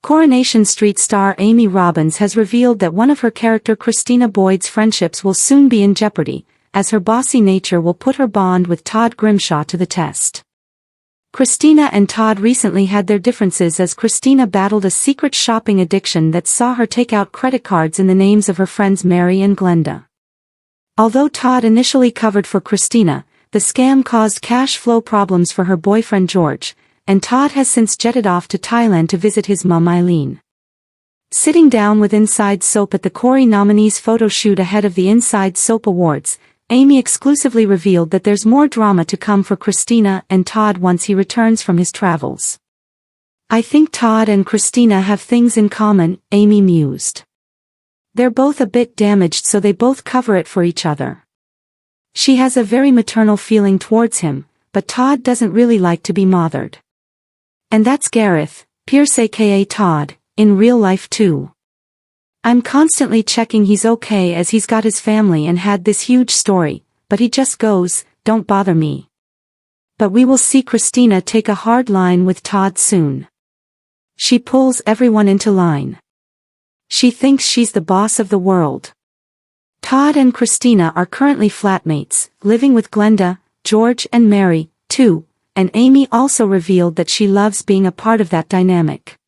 Coronation Street star Amy Robbins has revealed that one of her character Christina Boyd's friendships will soon be in jeopardy, as her bossy nature will put her bond with Todd Grimshaw to the test. Christina and Todd recently had their differences as Christina battled a secret shopping addiction that saw her take out credit cards in the names of her friends Mary and Glenda. Although Todd initially covered for Christina, the scam caused cash flow problems for her boyfriend George, and Todd has since jetted off to Thailand to visit his mum Eileen. Sitting down with Inside Soap at the Corrie nominees photo shoot ahead of the Inside Soap Awards, Amy exclusively revealed that there's more drama to come for Christina and Todd once he returns from his travels. "I think Todd and Christina have things in common," Amy mused. "They're both a bit damaged, so they both cover it for each other. She has a very maternal feeling towards him, but Todd doesn't really like to be mothered. And that's Gareth, Pierce aka Todd, in real life too. I'm constantly checking he's okay as he's got his family and had this huge story, but he just goes, 'Don't bother me.' But we will see Christina take a hard line with Todd soon. She pulls everyone into line. She thinks she's the boss of the world." Todd and Christina are currently flatmates, living with Glenda, George and Mary, too, and Amy also revealed that she loves being a part of that dynamic.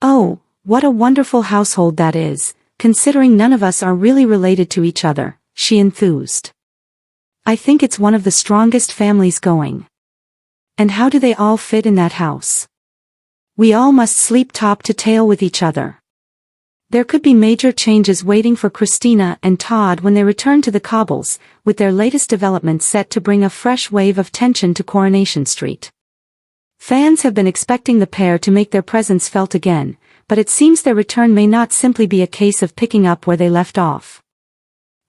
"Oh, what a wonderful household that is, considering none of us are really related to each other," she enthused. "I think it's one of the strongest families going. And how do they all fit in that house? We all must sleep top to tail with each other." There could be major changes waiting for Christina and Todd when they return to the cobbles, with their latest development set to bring a fresh wave of tension to Coronation Street. Fans have been expecting the pair to make their presence felt again, but it seems their return may not simply be a case of picking up where they left off.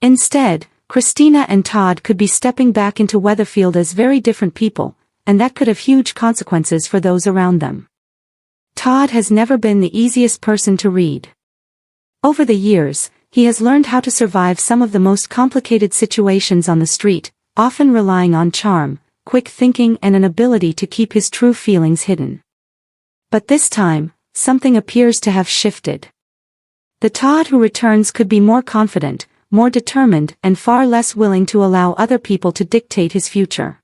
Instead, Christina and Todd could be stepping back into Weatherfield as very different people, and that could have huge consequences for those around them. Todd has never been the easiest person to read. Over the years, he has learned how to survive some of the most complicated situations on the street, often relying on charm, quick thinking and an ability to keep his true feelings hidden. But this time, something appears to have shifted. The Todd who returns could be more confident, more determined and far less willing to allow other people to dictate his future.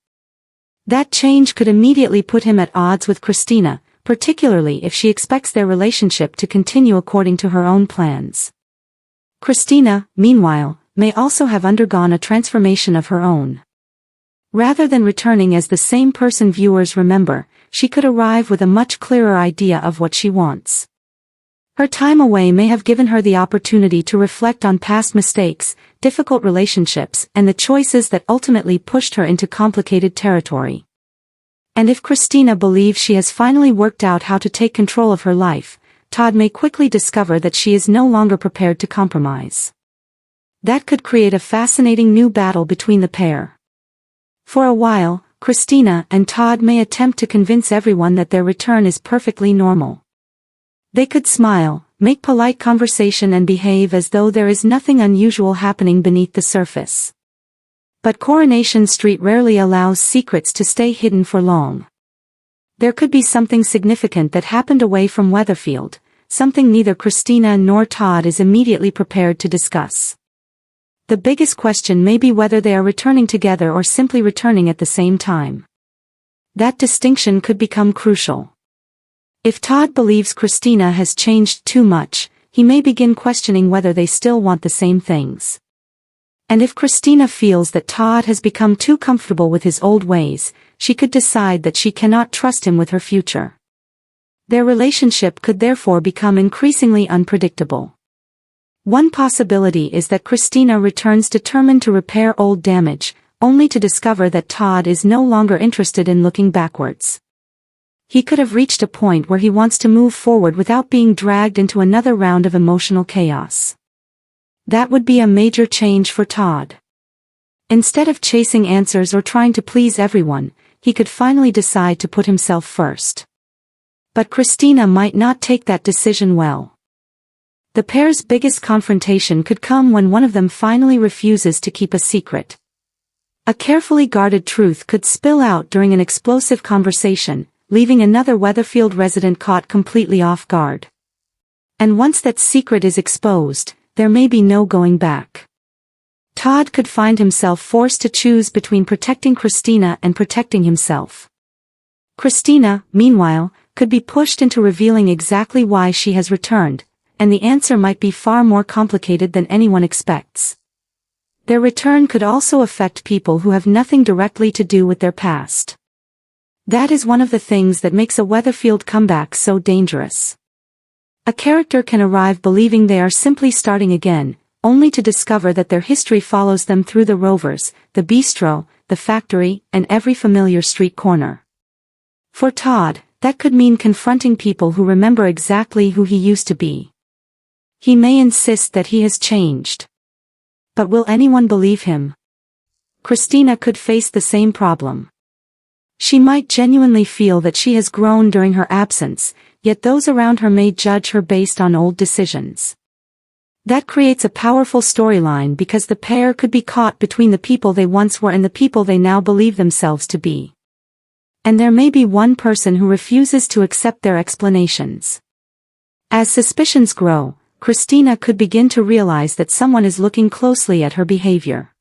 That change could immediately put him at odds with Christina, particularly if she expects their relationship to continue according to her own plans. Christina, meanwhile, may also have undergone a transformation of her own. Rather than returning as the same person viewers remember, she could arrive with a much clearer idea of what she wants. Her time away may have given her the opportunity to reflect on past mistakes, difficult relationships, and the choices that ultimately pushed her into complicated territory. And if Christina believes she has finally worked out how to take control of her life, Todd may quickly discover that she is no longer prepared to compromise. That could create a fascinating new battle between the pair. For a while, Christina and Todd may attempt to convince everyone that their return is perfectly normal. They could smile, make polite conversation and behave as though there is nothing unusual happening beneath the surface. But Coronation Street rarely allows secrets to stay hidden for long. There could be something significant that happened away from Weatherfield, something neither Christina nor Todd is immediately prepared to discuss. The biggest question may be whether they are returning together or simply returning at the same time. That distinction could become crucial. If Todd believes Christina has changed too much, he may begin questioning whether they still want the same things. And if Christina feels that Todd has become too comfortable with his old ways, she could decide that she cannot trust him with her future. Their relationship could therefore become increasingly unpredictable. One possibility is that Christina returns determined to repair old damage, only to discover that Todd is no longer interested in looking backwards. He could have reached a point where he wants to move forward without being dragged into another round of emotional chaos. That would be a major change for Todd. Instead of chasing answers or trying to please everyone, he could finally decide to put himself first. But Christina might not take that decision well. The pair's biggest confrontation could come when one of them finally refuses to keep a secret. A carefully guarded truth could spill out during an explosive conversation, leaving another Weatherfield resident caught completely off guard. And once that secret is exposed, there may be no going back. Todd could find himself forced to choose between protecting Christina and protecting himself. Christina, meanwhile, could be pushed into revealing exactly why she has returned, and the answer might be far more complicated than anyone expects. Their return could also affect people who have nothing directly to do with their past. That is one of the things that makes a Weatherfield comeback so dangerous. A character can arrive believing they are simply starting again, only to discover that their history follows them through the Rovers, the bistro, the factory, and every familiar street corner. For Todd, that could mean confronting people who remember exactly who he used to be. He may insist that he has changed. But will anyone believe him? Christina could face the same problem. She might genuinely feel that she has grown during her absence, yet those around her may judge her based on old decisions. That creates a powerful storyline because the pair could be caught between the people they once were and the people they now believe themselves to be. And there may be one person who refuses to accept their explanations. As suspicions grow, Christina could begin to realize that someone is looking closely at her behavior.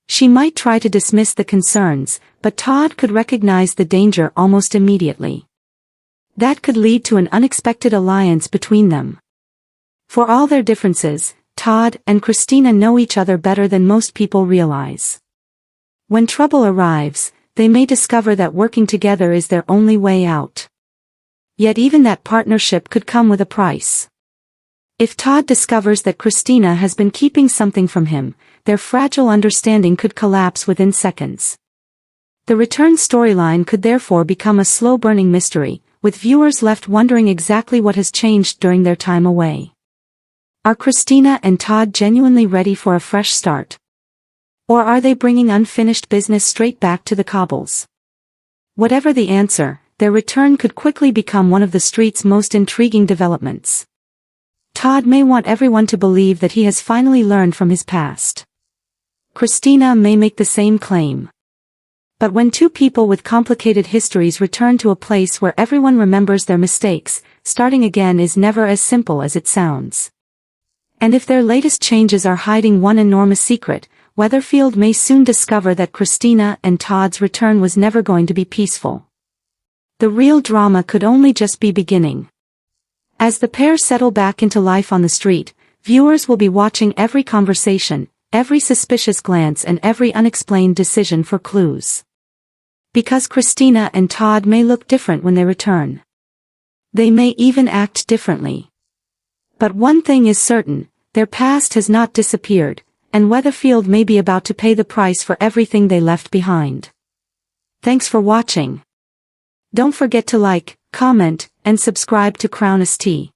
She might try to dismiss the concerns, but Todd could recognize the danger almost immediately. That could lead to an unexpected alliance between them. For all their differences, Todd and Christina know each other better than most people realize. When trouble arrives, they may discover that working together is their only way out. Yet even that partnership could come with a price. If Todd discovers that Christina has been keeping something from him, their fragile understanding could collapse within seconds. The return storyline could therefore become a slow-burning mystery, with viewers left wondering exactly what has changed during their time away. Are Christina and Todd genuinely ready for a fresh start? Or are they bringing unfinished business straight back to the cobbles? Whatever the answer, their return could quickly become one of the street's most intriguing developments. Todd may want everyone to believe that he has finally learned from his past. Christina may make the same claim. But when two people with complicated histories return to a place where everyone remembers their mistakes, starting again is never as simple as it sounds. And if their latest changes are hiding one enormous secret, Weatherfield may soon discover that Christina and Todd's return was never going to be peaceful. The real drama could only just be beginning. As the pair settle back into life on the street, viewers will be watching every conversation, every suspicious glance and every unexplained decision for clues. Because Christina and Todd may look different when they return. They may even act differently. But one thing is certain, their past has not disappeared, and Weatherfield may be about to pay the price for everything they left behind. Thanks for watching. Don't forget to like, comment, and subscribe to Crown ST.